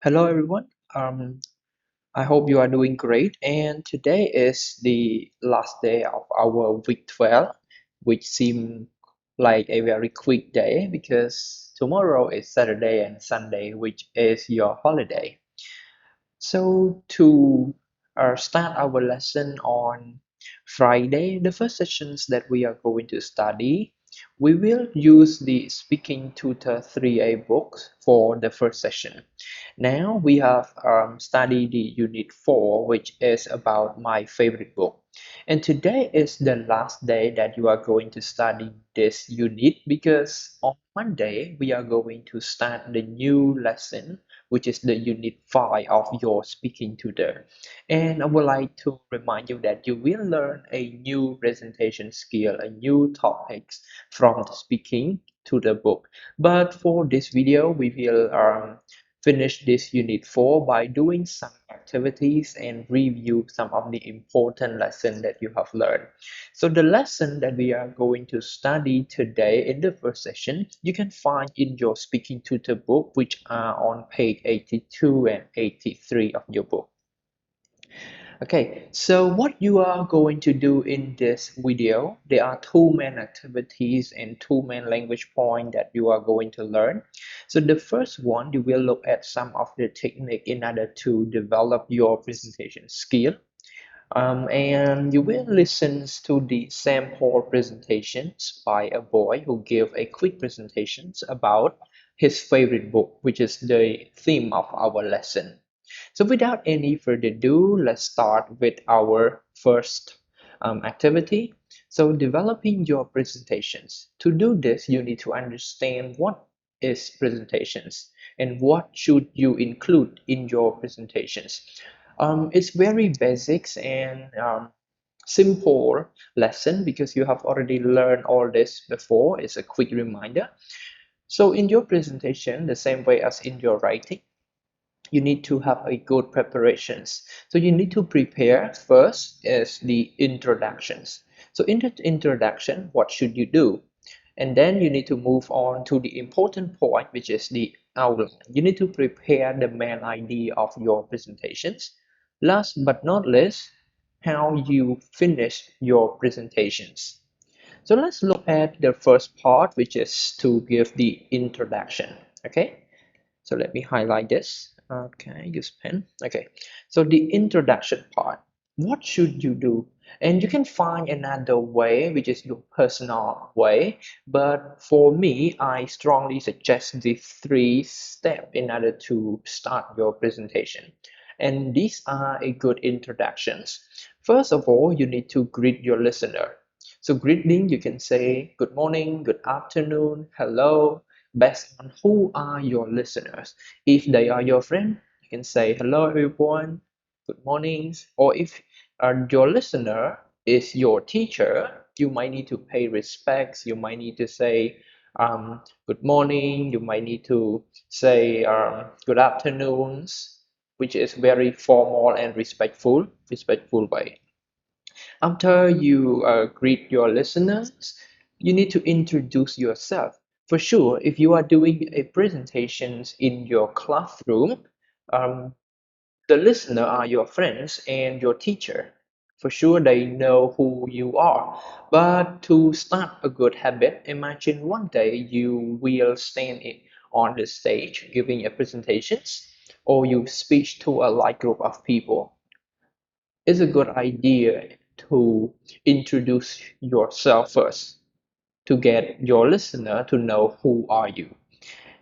Hello everyone. I hope you are doing great. And today is the last day of our week 12, which seems like a very quick day because tomorrow is Saturday and Sunday, which is your holiday. So to start our lesson on Friday, the first sessions that we are going to study, we will use the Speaking Tutor 3A books for the first session. Now we have studied the unit 4, which is about my favorite book. And today is the last day that you are going to study this unit because on Monday we are going to start the new lesson, which is the unit 5 of your speaking tutor. And I would like to remind you that you will learn a new presentation skill, a new topics from the speaking tutor book. But for this video, we will finish this unit 4 by doing some activities and review some of the important lessons that you have learned. So the lesson that we are going to study today in the first session, you can find in your speaking tutor book, which are on page 82 and 83 of your book. Okay, so what you are going to do in this video, there are two main activities and two main language points that you are going to learn. So the first one, you will look at some of the technique in order to develop your presentation skill. And you will listen to the sample presentations by a boy who gave a quick presentations about his favorite book, which is the theme of our lesson. So without any further ado, let's start with our first activity. So developing your presentations. To do this, you need to understand what is presentations and what should you include in your presentations. It's very basics and simple lesson because you have already learned all this before. It's a quick reminder. So in your presentation, the same way as in your writing, you need to have a good preparations. So you need to prepare first is the introductions. So in the introduction, what should you do? And then you need to move on to the important point, which is the outline. You need to prepare the main idea of your presentations. Last but not least, how you finish your presentations. So let's look at the first part, which is to give the introduction. Okay. So let me highlight this. Okay, use pen. Okay, so the introduction part. What should you do? And you can find another way, which is your personal way. But for me, I strongly suggest the three steps in order to start your presentation. And these are a good introductions. First of all, you need to greet your listener. So greeting, you can say good morning, good afternoon, hello, based on who are your listeners. If they are your friend, you can say hello everyone, good mornings. Or if your listener is your teacher, you might need to pay respects. You might need to say good morning. You might need to say good afternoons, which is very formal and respectful way. After you greet your listeners, you need to introduce yourself. For sure, if you are doing a presentations in your classroom, um, the listener are your friends and your teacher. For sure, they know who you are. But to start a good habit, imagine one day you will stand on the stage giving a presentations or you speak to a large group of people. It's a good idea to introduce yourself first to get your listener to know who are you.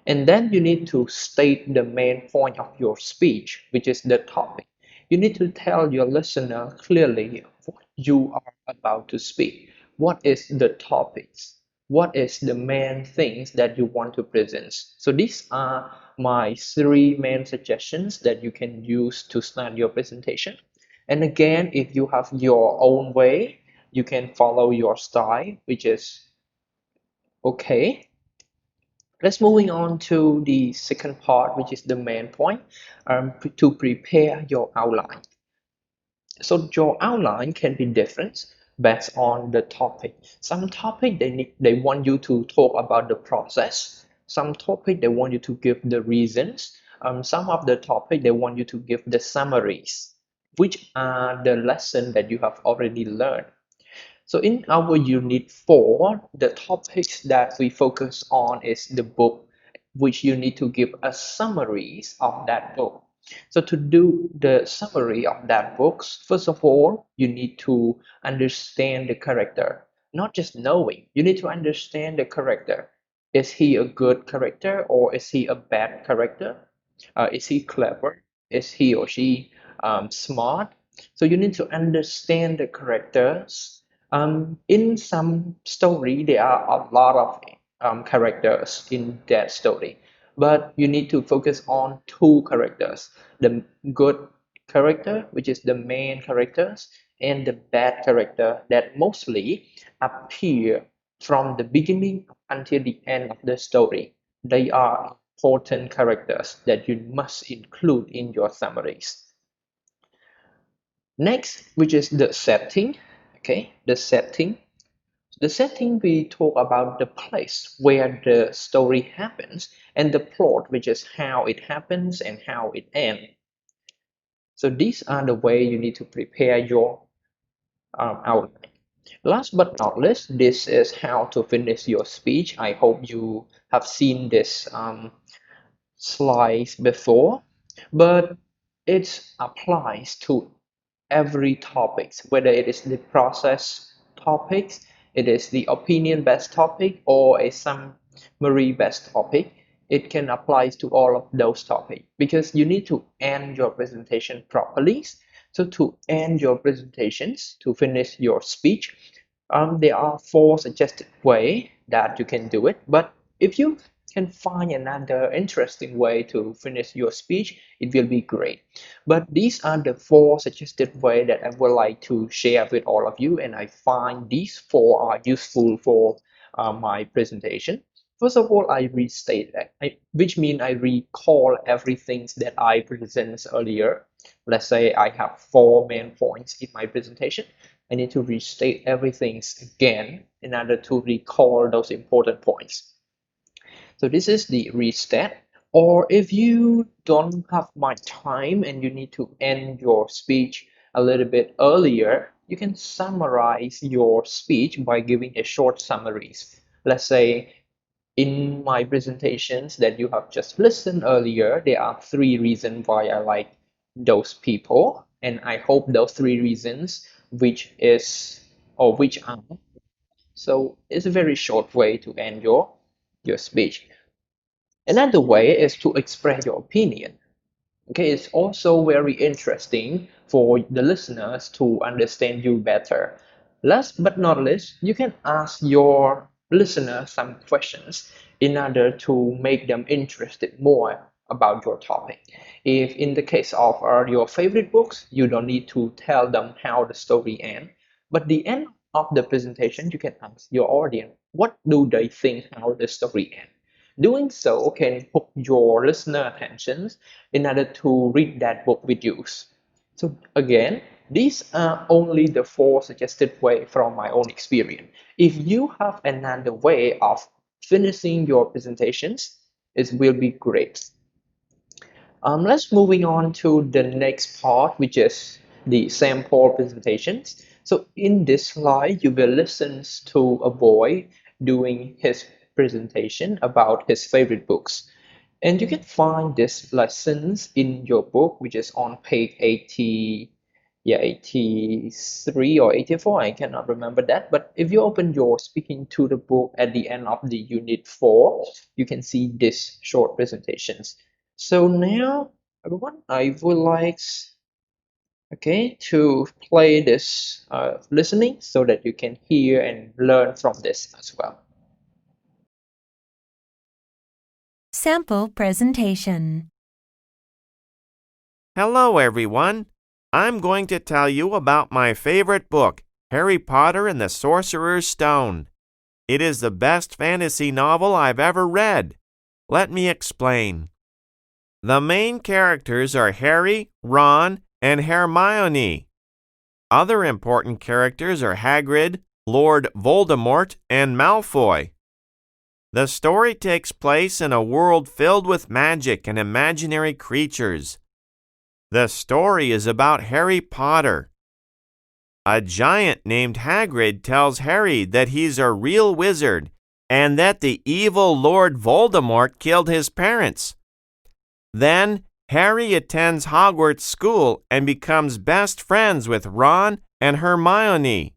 And then you need to state the main point of your speech, which is the topic. You need to tell your listener clearly what you are about to speak. What is the topics? What is the main things that you want to present? So these are my three main suggestions that you can use to start your presentation. And again, if you have your own way, you can follow your style, which is okay. Let's moving on to the second part, which is the main point, to prepare your outline. So your outline can be different based on the topic. Some topic they want you to talk about the process. Some topic they want you to give the reasons. some of the topic they want you to give the summaries, which are the lesson that you have already learned. So in our unit 4, the topics that we focus on is the book, which you need to give a summaries of that book. So to do the summary of that book, first of all, you need to understand the character, not just knowing. You need to understand the character. Is he a good character or is he a bad character? Is he clever? Is he or she smart? So you need to understand the characters. In some story, there are a lot of characters in that story, but you need to focus on two characters: the good character, which is the main characters, and the bad character that mostly appear from the beginning until the end of the story. They are important characters that you must include in your summaries. Next, which is the setting. Okay, the setting. The setting, we talk about the place where the story happens, and the plot, which is how it happens and how it ends. So these are the way you need to prepare your outline. Last but not least, this is how to finish your speech. I hope you have seen this slides before, but it applies to every topic, whether it is the process topics, it is the opinion-based topic, or a summary-based topic. It can apply to all of those topics because you need to end your presentation properly. So to end your presentations, to finish your speech, there are 4 suggested ways that you can do it. But if you can find another interesting way to finish your speech, it will be great. But these are the 4 suggested ways that I would like to share with all of you, and I find these 4 are useful for my presentation. First of all, I restate that, which means I recall everything that I presented earlier. Let's say I have 4 main points in my presentation. I need to restate everything again in order to recall those important points. So this is the restate. Or if you don't have much time and you need to end your speech a little bit earlier, you can summarize your speech by giving a short summaries. Let's say in my presentations that you have just listened earlier, there are 3 reasons why I like those people, and I hope those 3 reasons which are. So it's a very short way to end your speech. Another way is to express your opinion. Okay, it's also very interesting for the listeners to understand you better. Last but not least, you can ask your listener some questions in order to make them interested more about your topic. If in the case of your favorite books, you don't need to tell them how the story ends, but the end of the presentation, you can ask your audience, what do they think how the story ends? Doing so can hook your listener attention in order to read that book with you. So again, these are only the 4 suggested way from my own experience. If you have another way of finishing your presentations, it will be great. Let's moving on to the next part, which is the sample presentations. So in this slide, you will listen to a boy doing his presentation about his favorite books. And you can find these lessons in your book, which is on page 80, yeah, 83 or 84. I cannot remember that. But if you open your speaking to the book at the end of the unit 4, you can see these short presentations. So now, everyone, I would like to play this listening so that you can hear and learn from this as well. Sample presentation. Hello, everyone. I'm going to tell you about my favorite book, Harry Potter and the Sorcerer's Stone. It is the best fantasy novel I've ever read. Let me explain. The main characters are Harry, Ron, and Hermione. Other important characters are Hagrid, Lord Voldemort, and Malfoy. The story takes place in a world filled with magic and imaginary creatures. The story is about Harry Potter. A giant named Hagrid tells Harry that he's a real wizard and that the evil Lord Voldemort killed his parents. Then, Harry attends Hogwarts school and becomes best friends with Ron and Hermione.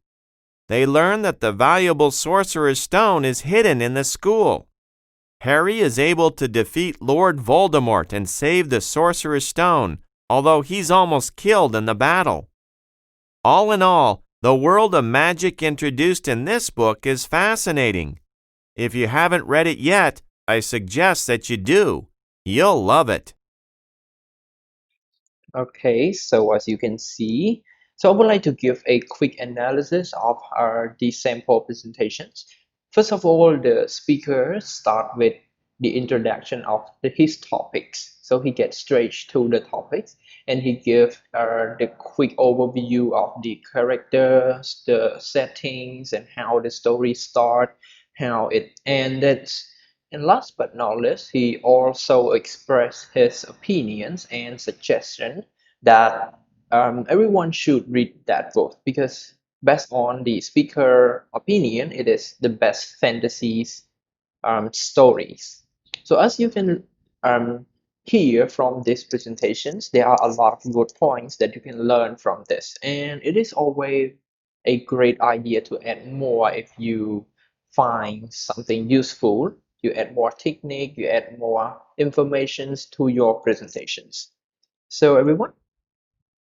They learn that the valuable Sorcerer's Stone is hidden in the school. Harry is able to defeat Lord Voldemort and save the Sorcerer's Stone, although he's almost killed in the battle. All in all, the world of magic introduced in this book is fascinating. If you haven't read it yet, I suggest that you do. You'll love it. Okay, so as you can see, so I would like to give a quick analysis of the sample presentations. First of all, the speaker start with the introduction of his topics. So he gets straight to the topics and he gives the quick overview of the characters, the settings, and how the story start, how it ended. And last but not least, he also expressed his opinions and suggestions that everyone should read that book because based on the speaker opinion, it is the best fantasies stories. So as you can hear from these presentations, there are a lot of good points that you can learn from this. And it is always a great idea to add more if you find something useful. You add more technique, you add more informations to your presentations. So everyone,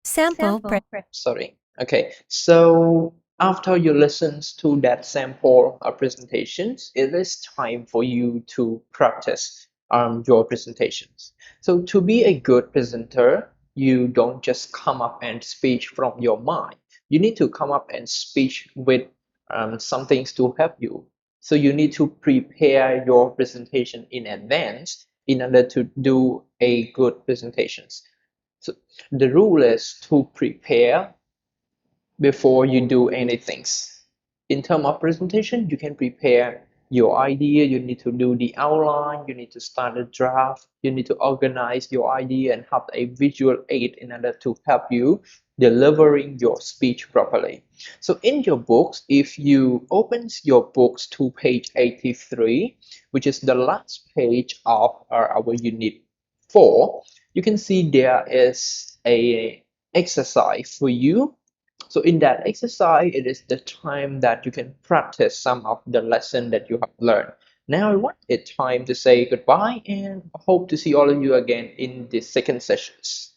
Sample sorry. Okay, so after you listen to that sample presentations, it is time for you to practice your presentations. So to be a good presenter, you don't just come up and speak from your mind. You need to come up and speak with some things to help you. So you need to prepare your presentation in advance in order to do a good presentations. So the rule is to prepare before you do anything. In terms of presentation, you can prepare your idea, you need to do the outline, you need to start a draft, you need to organize your idea and have a visual aid in order to help you delivering your speech properly. So in your books, if you open your books to page 83, which is the last page of our unit 4, you can see there is a exercise for you. So in that exercise, it is the time that you can practice some of the lesson that you have learned. Now I want it's time to say goodbye and hope to see all of you again in the second sessions.